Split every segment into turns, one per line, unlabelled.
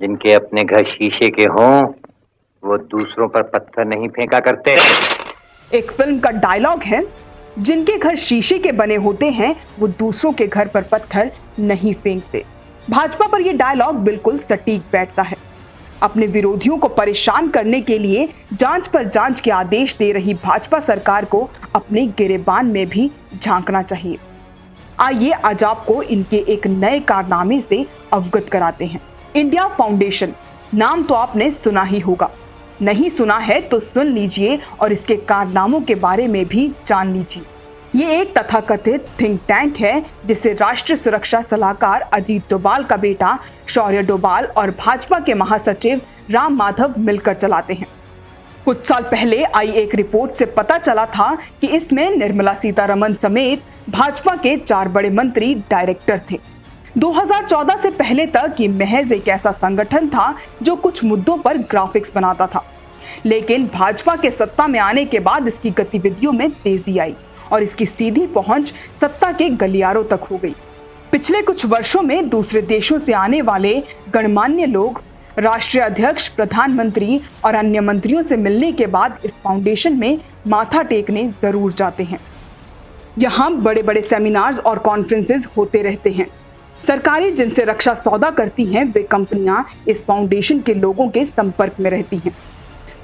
जिनके अपने घर शीशे के हों वो दूसरों पर पत्थर नहीं फेंका करते।
एक फिल्म का डायलॉग है, जिनके घर शीशे के बने होते हैं वो दूसरों के घर पर पत्थर नहीं फेंकते। भाजपा पर यह डायलॉग बिल्कुल सटीक बैठता है। अपने विरोधियों को परेशान करने के लिए जांच पर जांच के आदेश दे रही भाजपा सरकार को अपने गिरेबान में भी झांकना चाहिए। आइए आज आपको इनके एक नए कारनामे से अवगत कराते हैं। इंडिया फाउंडेशन नाम तो आपने सुना ही होगा, नहीं सुना है तो सुन लीजिए और इसके कारनामों के बारे में भी जान लीजिए। ये एक तथाकथित थिंक टैंक है जिसे राष्ट्रीय सुरक्षा सलाहकार अजीत डोभाल का बेटा शौर्य डोभाल और भाजपा के महासचिव राम माधव मिलकर चलाते हैं। कुछ साल पहले आई एक रिपोर्ट से पता चला था कि इसमें निर्मला सीतारमण समेत भाजपा के 4 बड़े मंत्री डायरेक्टर थे। 2014 से पहले तक ये महज एक ऐसा संगठन था जो कुछ मुद्दों पर ग्राफिक्स बनाता था, लेकिन भाजपा के सत्ता में आने के बाद इसकी गतिविधियों में तेजी आई और इसकी सीधी पहुंच सत्ता के गलियारों तक हो गई। पिछले कुछ वर्षों में दूसरे देशों से आने वाले गणमान्य लोग राष्ट्रीय अध्यक्ष, प्रधानमंत्री और अन्य मंत्रियों से मिलने के बाद इस फाउंडेशन में माथा टेकने जरूर जाते हैं। यहाँ बड़े बड़े सेमिनार्स और कॉन्फ्रेंसेस होते रहते हैं। सरकारें जिनसे रक्षा सौदा करती हैं वे कंपनियां इस फाउंडेशन के लोगों के संपर्क में रहती हैं।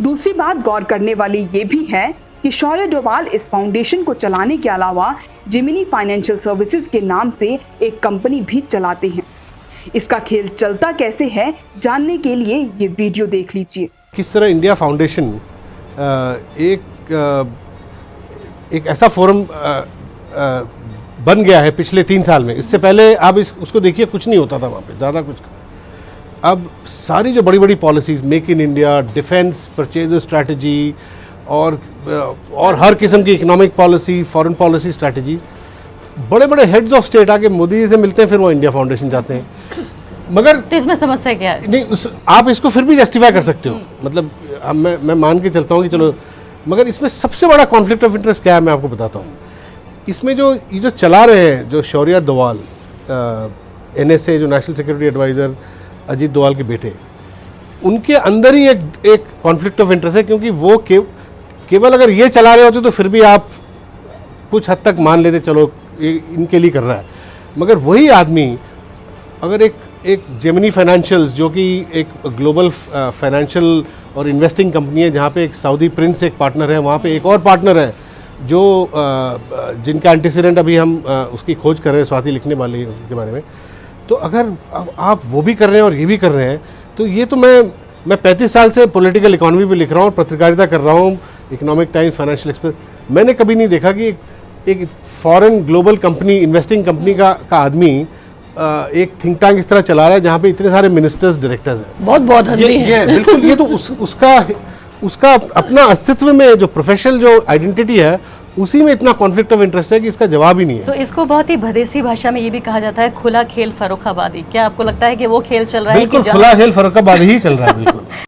दूसरी बात गौर करने वाली ये भी है कि शौर्य डोभाल इस फाउंडेशन को चलाने के अलावा जिमिनी फाइनेंशियल सर्विसेज के नाम से एक कंपनी भी चलाते हैं। इसका खेल चलता कैसे है जानने के लिए ये वीडियो देख लीजिए।
किस तरह इंडिया फाउंडेशन एक ऐसा फोरम बन गया है पिछले 3 साल में। इससे पहले आप उसको देखिए, कुछ नहीं होता था वहाँ पे, ज़्यादा कुछ। अब सारी जो बड़ी बड़ी policies, make in India, defence purchase strategy और हर किस्म की economic policy, foreign policy strategies, बड़े बड़े हेड्स ऑफ स्टेट आके मोदी जी से मिलते हैं, फिर वो इंडिया फाउंडेशन जाते हैं। मगर
तो इसमें समस्या क्या है?
नहीं, आप इसको फिर भी जस्टिफाई कर सकते हो, मतलब मैं मान के चलता हूँ कि चलो, मगर इसमें सबसे बड़ा कॉन्फ्लिक्ट ऑफ इंटरेस्ट क्या है मैं आपको बताता हूँ। इसमें जो चला रहे हैं, जो शौर्य डोभाल, NSA जो national security adviser Ajit Doval के बेटे, उनके अंदर ही एक कॉन्फ्लिक्ट ऑफ इंटरेस्ट है, क्योंकि वो केवल अगर ये चला रहे होते तो फिर भी आप कुछ हद तक मान लेते, चलो ये इनके लिए कर रहा है। मगर वही आदमी अगर एक जेमिनी फाइनेंशियल्स, जो कि एक ग्लोबल फाइनेंशियल और इन्वेस्टिंग कंपनी है, जहाँ पे एक सऊदी प्रिंस एक पार्टनर है, वहाँ पे एक और पार्टनर है जो जिनका एंटीसीडेंट अभी हम उसकी खोज कर रहे हैं, स्वाति लिखने वाली है उसके बारे में। तो अगर आप वो भी कर रहे हैं और ये भी कर रहे हैं, तो ये तो मैं 35 साल से पॉलिटिकल इकोनॉमी पे लिख रहा हूँ, पत्रकारिता कर रहा हूँ, इकोनॉमिक टाइम्स, फाइनेंशियल एक्सप्रेस। मैंने कभी नहीं देखा कि एक foreign global company, investing company का आदमी एक थिंक टैंक इस तरह चला रहा है जहाँ पे इतने सारे मिनिस्टर्स, डायरेक्टर्स हैं।
बहुत
ये बिल्कुल, ये तो उसका अपना अस्तित्व में जो प्रोफेशनल जो आइडेंटिटी है उसी में इतना कॉन्फ्लिक्ट ऑफ इंटरेस्ट है कि इसका जवाब ही नहीं है।
तो इसको बहुत ही भदेसी भाषा में ये भी कहा जाता है खुला खेल फर्रुखाबादी। क्या आपको लगता है कि वो खेल चल रहा है?
बिल्कुल खुला खेल फर्रुखाबादी ही चल रहा है।